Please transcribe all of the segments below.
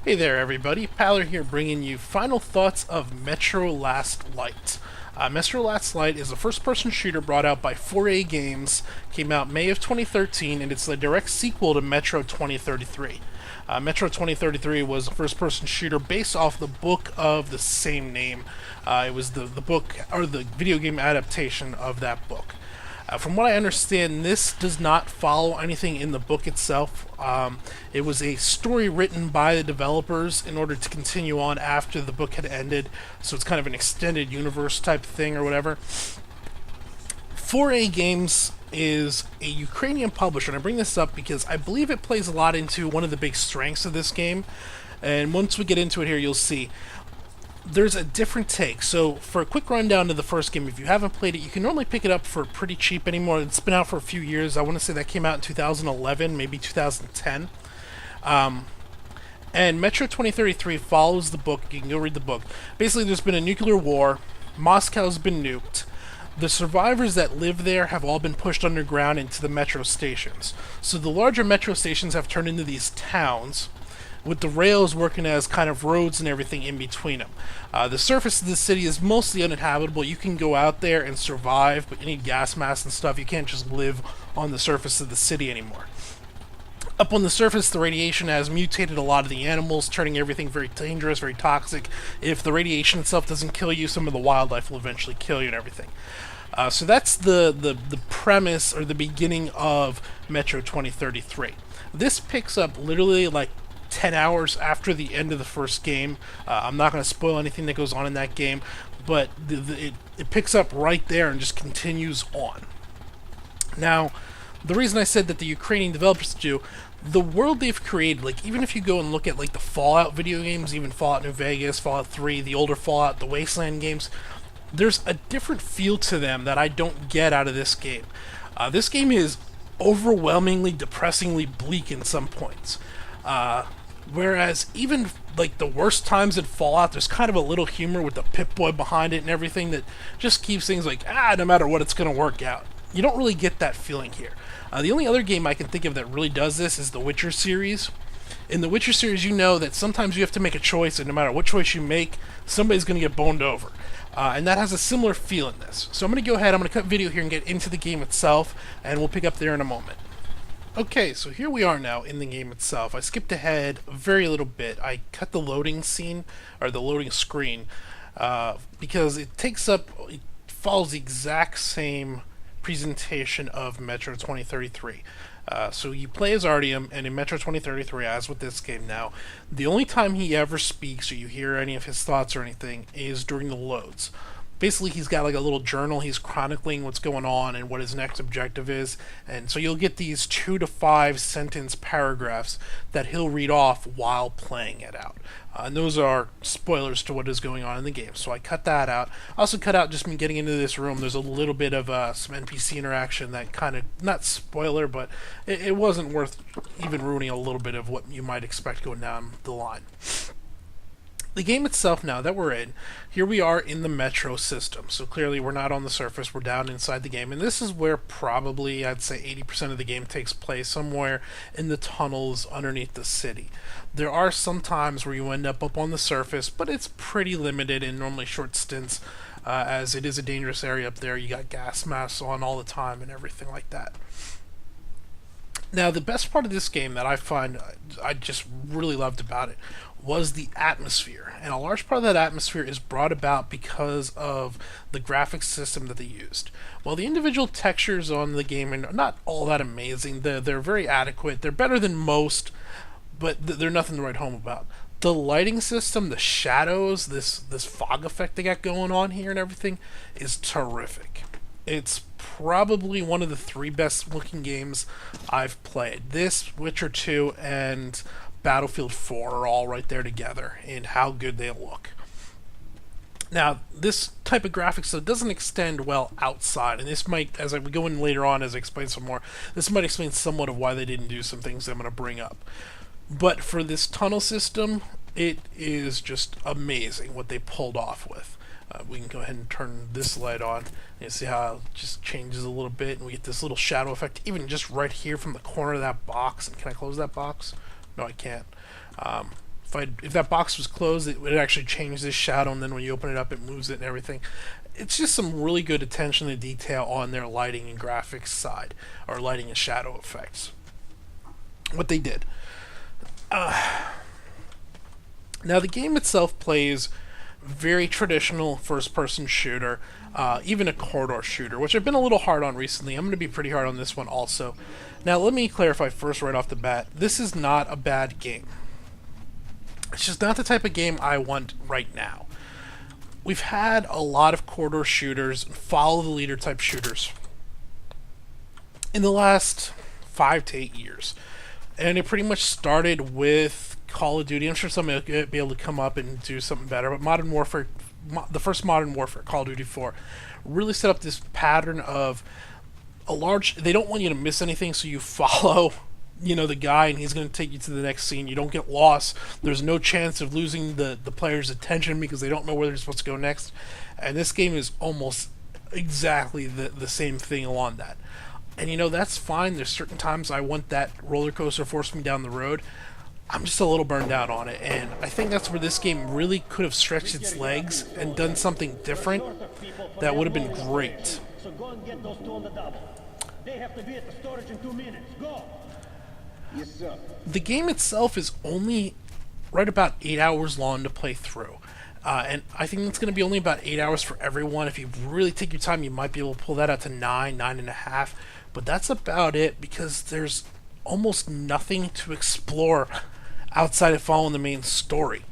Hey there, everybody. Paller here, bringing you final thoughts of Metro Last Light. Metro Last Light is a first-person shooter brought out by 4A Games. Came out May of 2013, and it's the direct sequel to Metro 2033. Metro 2033 was a first-person shooter based off the book of the same name. It was the book or the video game adaptation of that book. From what I understand, this does not follow anything in the book itself. It was a story written by the developers in order to continue on after the book had ended, so it's kind of an extended universe type thing or whatever. 4A Games is a Ukrainian publisher, and I bring this up because I believe it plays a lot into one of the big strengths of this game. And once we get into it here, you'll see there's a different take. So, for a quick rundown of the first game, if you haven't played it, you can normally pick it up for pretty cheap anymore. It's been out for a few years. I want to say that came out in 2011, maybe 2010. And Metro 2033 follows the book. You can go read the book. Basically, there's been a nuclear war. Moscow's been nuked. The survivors that live there have all been pushed underground into the metro stations. So the larger metro stations have turned into these towns, with the rails working as kind of roads and everything in between them. The surface of the city is mostly uninhabitable. You can go out there and survive, but you need gas masks and stuff. You can't just live on the surface of the city anymore. Up on the surface, the radiation has mutated a lot of the animals, turning everything very dangerous, very toxic. If the radiation itself doesn't kill you, some of the wildlife will eventually kill you and everything. So that's the premise or the beginning of Metro 2033. This picks up literally like 10 hours after the end of the first game. I'm not going to spoil anything that goes on in that game, but it picks up right there and just continues on. Now, the reason I said that the Ukrainian developers do, the world they've created, like even if you go and look at like the Fallout video games, even Fallout New Vegas, Fallout 3, the older Fallout, the Wasteland games, there's a different feel to them that I don't get out of this game. This game is overwhelmingly, depressingly bleak in some points. Whereas even like the worst times in Fallout, there's kind of a little humor with the Pip-Boy behind it and everything that just keeps things like, no matter what, it's going to work out. You don't really get that feeling here. The only other game I can think of that really does this is the Witcher series. In the Witcher series, you know that sometimes you have to make a choice, and no matter what choice you make, somebody's going to get boned over. And that has a similar feel in this. So I'm going to go ahead, I'm going to cut video here and get into the game itself, and we'll pick up there in a moment. Okay, so here we are now in the game itself. I skipped ahead a very little bit. I cut the loading scene, or the loading screen, because it follows the exact same presentation of Metro 2033. So you play as Artyom, and in Metro 2033, as with this game now, the only time he ever speaks or you hear any of his thoughts or anything is during the loads. Basically, he's got like a little journal. He's chronicling what's going on and what his next objective is. And so you'll get these 2 to 5 sentence paragraphs that he'll read off while playing it out. And those are spoilers to what is going on in the game. So I cut that out. I also cut out just me getting into this room. There's a little bit of some NPC interaction that kind of, not spoiler, but it wasn't worth even ruining a little bit of what you might expect going down the line. The game itself now that we're in, here we are in the metro system. So clearly we're not on the surface, we're down inside the game. And this is where probably I'd say 80% of the game takes place, somewhere in the tunnels underneath the city. There are some times where you end up on the surface, but it's pretty limited and normally short stints, as it is a dangerous area up there. You got gas masks on all the time and everything like that. Now, the best part of this game that I find I just really loved about it was the atmosphere. And a large part of that atmosphere is brought about because of the graphics system that they used. While the individual textures on the game are not all that amazing, they're very adequate. They're better than most, but they're nothing to write home about. The lighting system, the shadows, this fog effect they got going on here and everything is terrific. It's probably one of the 3 best looking games I've played. This, Witcher 2, and Battlefield 4 are all right there together in how good they look. Now, this type of graphics though doesn't extend well outside, and this might, as I go in later on as I explain some more, this might explain somewhat of why they didn't do some things I'm going to bring up. But for this tunnel system, it is just amazing what they pulled off with. We can go ahead and turn this light on and see how it just changes a little bit, and we get this little shadow effect even just right here from the corner of that box. And can I close that box? No, I can't. if that box was closed, it would actually change this shadow, and then when you open it up, it moves it and everything. It's just some really good attention to detail on their lighting and graphics side, or lighting and shadow effects. What they did. Now, the game itself plays very traditional first-person shooter, even a corridor shooter, which I've been a little hard on recently. I'm going to be pretty hard on this one also. Now, let me clarify first right off the bat. This is not a bad game. It's just not the type of game I want right now. We've had a lot of corridor shooters, follow the leader type shooters in the last 5 to 8 years. And it pretty much started with Call of Duty. I'm sure somebody will be able to come up and do something better, but Modern Warfare, the first Modern Warfare, Call of Duty 4, really set up this pattern of they don't want you to miss anything, so you follow, the guy, and he's going to take you to the next scene. You don't get lost. There's no chance of losing the player's attention because they don't know where they're supposed to go next. And this game is almost exactly the same thing along that. And that's fine. There's certain times I want that roller coaster force me down the road. I'm just a little burned out on it, and I think that's where this game really could have stretched its legs and done something different that would have been great. So go and get those two on the double. They have to be at the storage in 2 minutes. Go! Yes, sir. The game itself is only right about 8 hours long to play through. And I think it's going to be only about 8 hours for everyone. If you really take your time, you might be able to pull that out to 9.5. But that's about it, because there's almost nothing to explore outside of following the main story.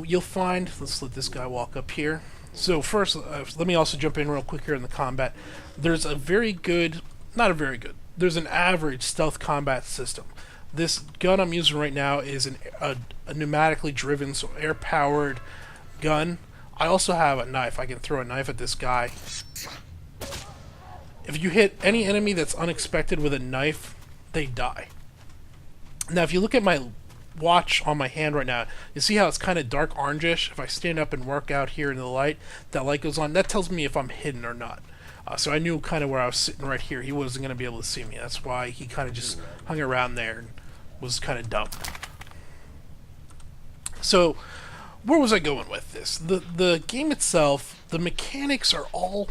You'll find... Let's let this guy walk up here. So first, let me also jump in real quick here in the combat. There's a very good... Not a very good. There's an average stealth combat system. This gun I'm using right now is a pneumatically driven, so air-powered gun. I also have a knife. I can throw a knife at this guy. If you hit any enemy that's unexpected with a knife, they die. Now, if you look at my watch on my hand right now, you see how it's kind of dark orangish? If I stand up and work out here in the light, that light goes on. That tells me if I'm hidden or not. So I knew kind of where I was sitting right here. He wasn't going to be able to see me. That's why he kind of just hung around there and was kind of dumb. So, where was I going with this? The game itself, the mechanics are all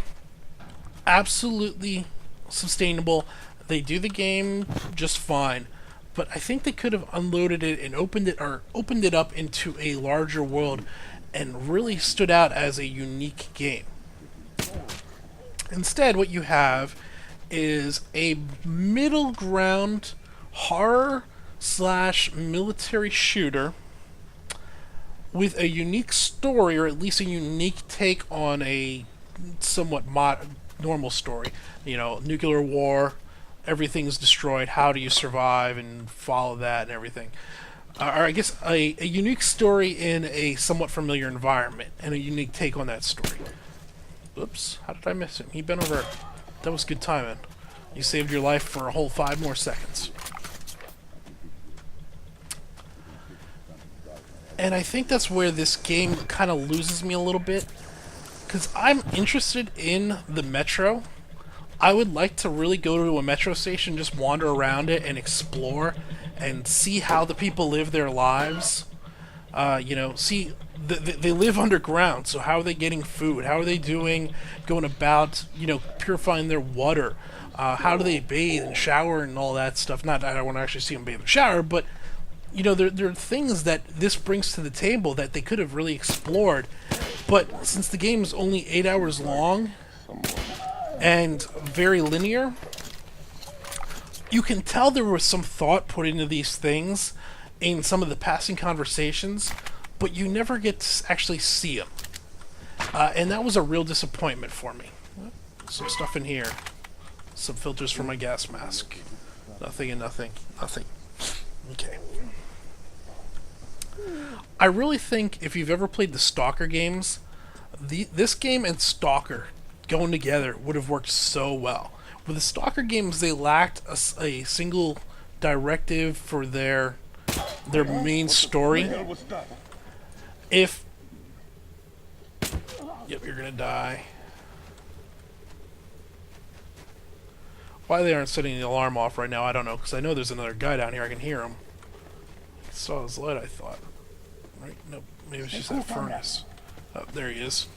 absolutely sustainable. They do the game just fine. But I think they could have unloaded it and opened it up into a larger world and really stood out as a unique game. Instead, what you have is a middle ground horror / military shooter with a unique story, or at least a unique take on a somewhat normal story. Nuclear war, everything's destroyed. How do you survive and follow that and everything? Or I guess a unique story in a somewhat familiar environment, and a unique take on that story. Oops, how did I miss him? He bent over. That was good timing. You saved your life for a whole 5 more seconds. And I think that's where this game kind of loses me a little bit, because I'm interested in the metro. I would like to really go to a metro station, just wander around it and explore and see how the people live their lives. See, they live underground, so how are they getting food? How are they going about, purifying their water? How do they bathe and shower and all that stuff? Not that I want to actually see them bathe and shower, but, there are things that this brings to the table that they could have really explored. But since the game is only 8 hours long and very linear, you can tell there was some thought put into these things in some of the passing conversations, but you never get to actually see them. And that was a real disappointment for me. Some stuff in here. Some filters for my gas mask. Nothing and nothing. Nothing. Okay. I really think if you've ever played the Stalker games, this game and Stalker going together would have worked so well. With the Stalker games, they lacked a single directive for their main story. Yep, you're gonna die. Why they aren't setting the alarm off right now, I don't know, because I know there's another guy down here. I can hear him. Saw his light, I thought. Right? Nope. Maybe it's just that furnace. Oh, there he is.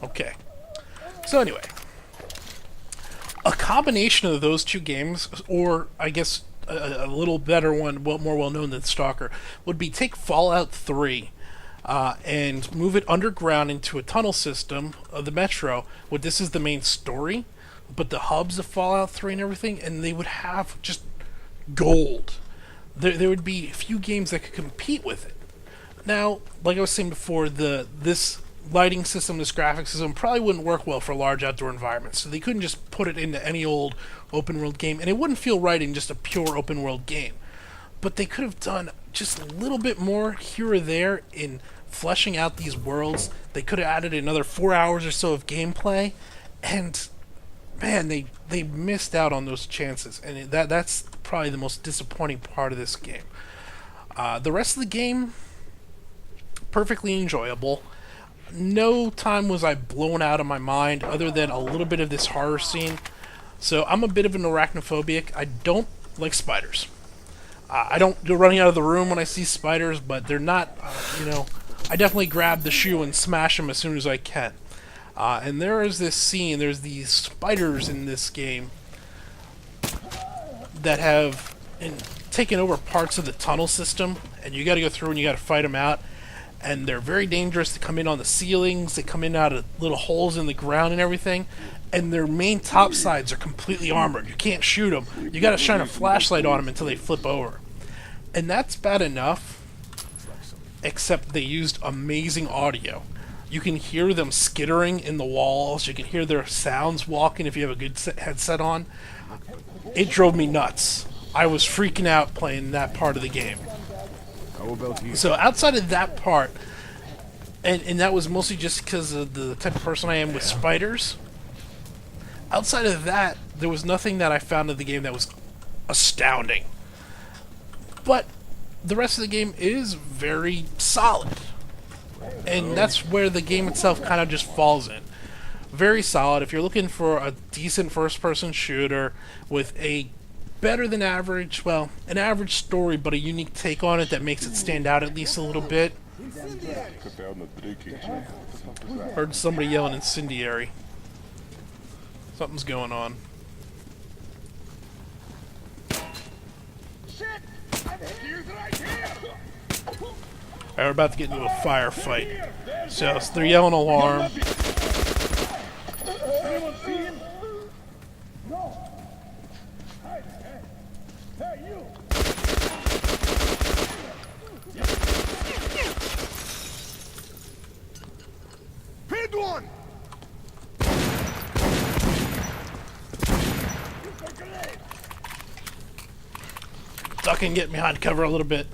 Okay. So anyway, a combination of those two games, or I guess a little better one, more well known than Stalker, would be take Fallout 3 and move it underground into a tunnel system of the Metro, where this is the main story, but the hubs of Fallout 3 and everything, and they would have just gold. There would be a few games that could compete with it. Now, like I was saying before, this lighting system, this graphics system, probably wouldn't work well for large outdoor environments, so they couldn't just put it into any old open world game, and it wouldn't feel right in just a pure open world game. But they could have done just a little bit more here or there in fleshing out these worlds. They could have added another 4 hours or so of gameplay, and man, they missed out on those chances, and that's probably the most disappointing part of this game. The rest of the game, perfectly enjoyable. No time was I blown out of my mind other than a little bit of this horror scene. So I'm a bit of an arachnophobic. I don't like spiders. I don't go running out of the room when I see spiders, but they're not, I definitely grab the shoe and smash them as soon as I can. And there is this scene, there's these spiders in this game that have taken over parts of the tunnel system, and you gotta go through and you gotta fight them out. And they're very dangerous. They come in on the ceilings, they come in out of little holes in the ground and everything, and their main top sides are completely armored. You can't shoot them. You gotta shine a flashlight on them until they flip over. And that's bad enough, except they used amazing audio. You can hear them skittering in the walls, you can hear their sounds walking if you have a good headset on. It drove me nuts. I was freaking out playing that part of the game. So outside of that part, and that was mostly just because of the type of person I am with spiders, outside of that, there was nothing that I found in the game that was astounding. But the rest of the game is very solid. And that's where the game itself kind of just falls in. Very solid. If you're looking for a decent first-person shooter with a better than average, well, an average story, but a unique take on it that makes it stand out at least a little bit. Heard somebody yelling incendiary. Something's going on. We're about to get into a firefight. So they're yelling alarm. Anyone see him? No. Hey, you! Hit one! Duck and get behind cover a little bit.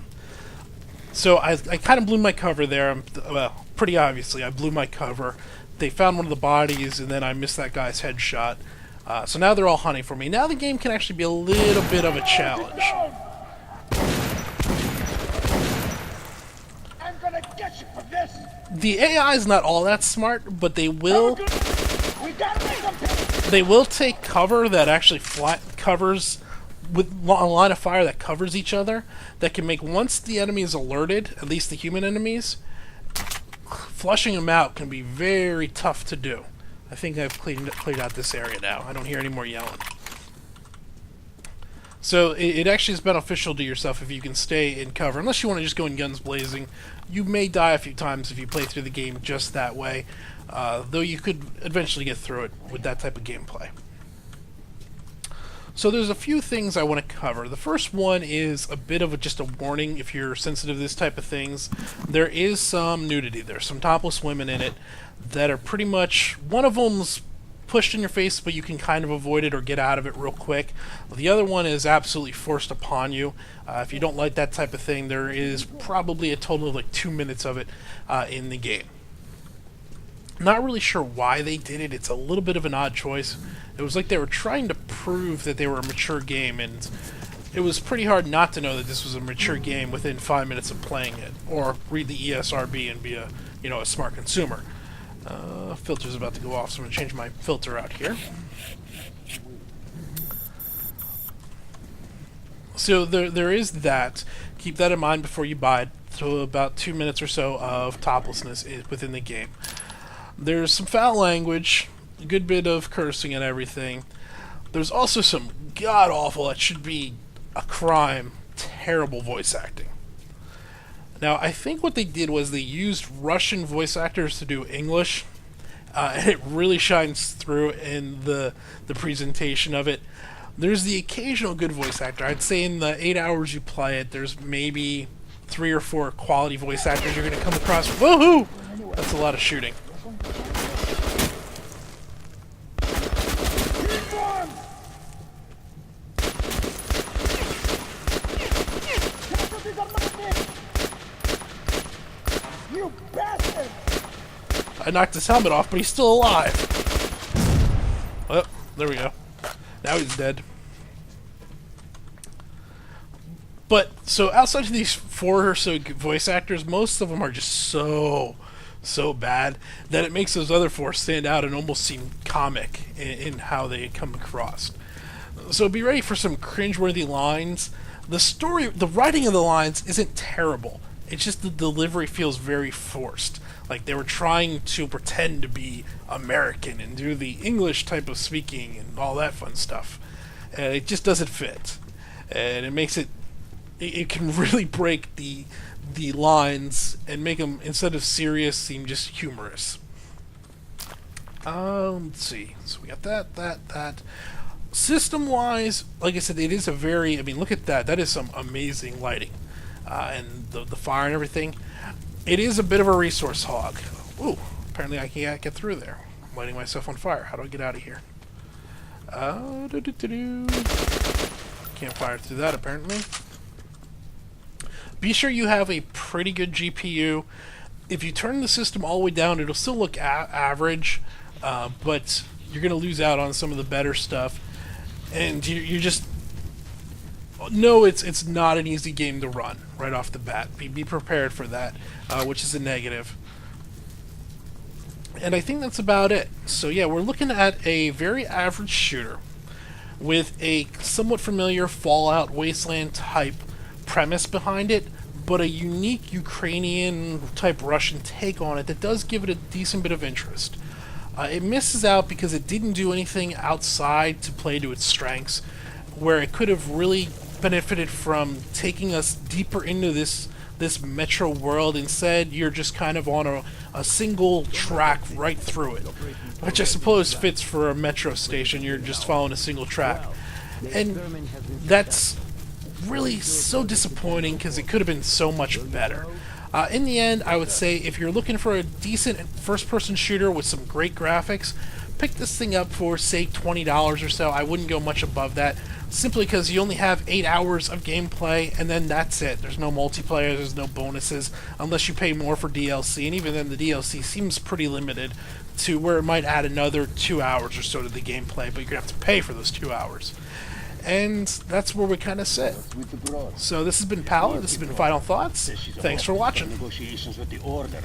So I kind of blew my cover there. Well, pretty obviously, I blew my cover. They found one of the bodies, and then I missed that guy's headshot. So now they're all hunting for me. Now the game can actually be a little bit of a challenge. I'm gonna get you for this! The AI is not all that smart, but they will We gotta make them pay! they will take cover that actually covers with a line of fire that covers each other. That can make, once the enemy is alerted, at least the human enemies, flushing them out can be very tough to do. I think I've cleared out this area now. I don't hear any more yelling. So it actually is beneficial to yourself if you can stay in cover. Unless you want to just go in guns blazing. You may die a few times if you play through the game just that way. Though you could eventually get through it with that type of gameplay. So there's a few things I want to cover. The first one is a bit of just a warning if you're sensitive to this type of things. There is some nudity. There's some topless women in it that are pretty much, one of them's pushed in your face, but you can kind of avoid it or get out of it real quick. The other one is absolutely forced upon you. If you don't like that type of thing, there is probably a total of like 2 minutes of it in the game. Not really sure why they did it. It's a little bit of an odd choice. It was like they were trying to prove that they were a mature game, and it was pretty hard not to know that this was a mature game within 5 minutes of playing it, or read the ESRB and be a smart consumer. Filter's about to go off, so I'm going to change my filter out here. So there is that. Keep that in mind before you buy it. So about 2 minutes or so of toplessness within the game. There's some foul language, a good bit of cursing and everything. There's also some god-awful, that should be a crime, terrible voice acting. Now, I think what they did was they used Russian voice actors to do English, and it really shines through in the presentation of it. There's the occasional good voice actor. I'd say in the 8 hours you play it, there's maybe 3 or 4 quality voice actors you're going to come across. Woohoo! That's a lot of shooting. You bastard! I knocked his helmet off, but he's still alive. Oh, there we go. Now he's dead. But, so outside of these 4 or so voice actors, most of them are just so bad that it makes those other 4 stand out and almost seem comic in how they come across. So be ready for some cringeworthy lines. The writing of the lines isn't terrible. It's just the delivery feels very forced. Like they were trying to pretend to be American and do the English type of speaking and all that fun stuff. And it just doesn't fit. And it makes it can really break the lines and make them, instead of serious, seem just humorous. Let's see. So we got that. System-wise, like I said, it is a very, I mean, look at that. That is some amazing lighting. And the fire and everything. It is a bit of a resource hog. Ooh, apparently I can't get through there. I'm lighting myself on fire. How do I get out of here? Can't fire through that, apparently. Be sure you have a pretty good GPU. If you turn the system all the way down, it'll still look average, but you're going to lose out on some of the better stuff. And you just... No, it's not an easy game to run right off the bat. Be prepared for that, which is a negative. And I think that's about it. So yeah, we're looking at a very average shooter with a somewhat familiar Fallout Wasteland type premise behind it, but a unique Ukrainian type Russian take on it that does give it a decent bit of interest. It misses out because it didn't do anything outside to play to its strengths, where it could have really benefited from taking us deeper into this metro world. Instead, you're just kind of on a single track right through it, which I suppose fits for a metro station. You're just following a single track, and that's really so disappointing because it could have been so much better. In the end, I would say if you're looking for a decent first-person shooter with some great graphics, pick this thing up for, say, $20 or so. I wouldn't go much above that, simply because you only have 8 hours of gameplay, and then that's it. There's no multiplayer, there's no bonuses, unless you pay more for DLC, and even then the DLC seems pretty limited to where it might add another 2 hours or so to the gameplay, but you're going to have to pay for those 2 hours. And that's where we kind of sit. So this has been Paolo, this has been Final Thoughts. Thanks for watching. Negotiations with the Order.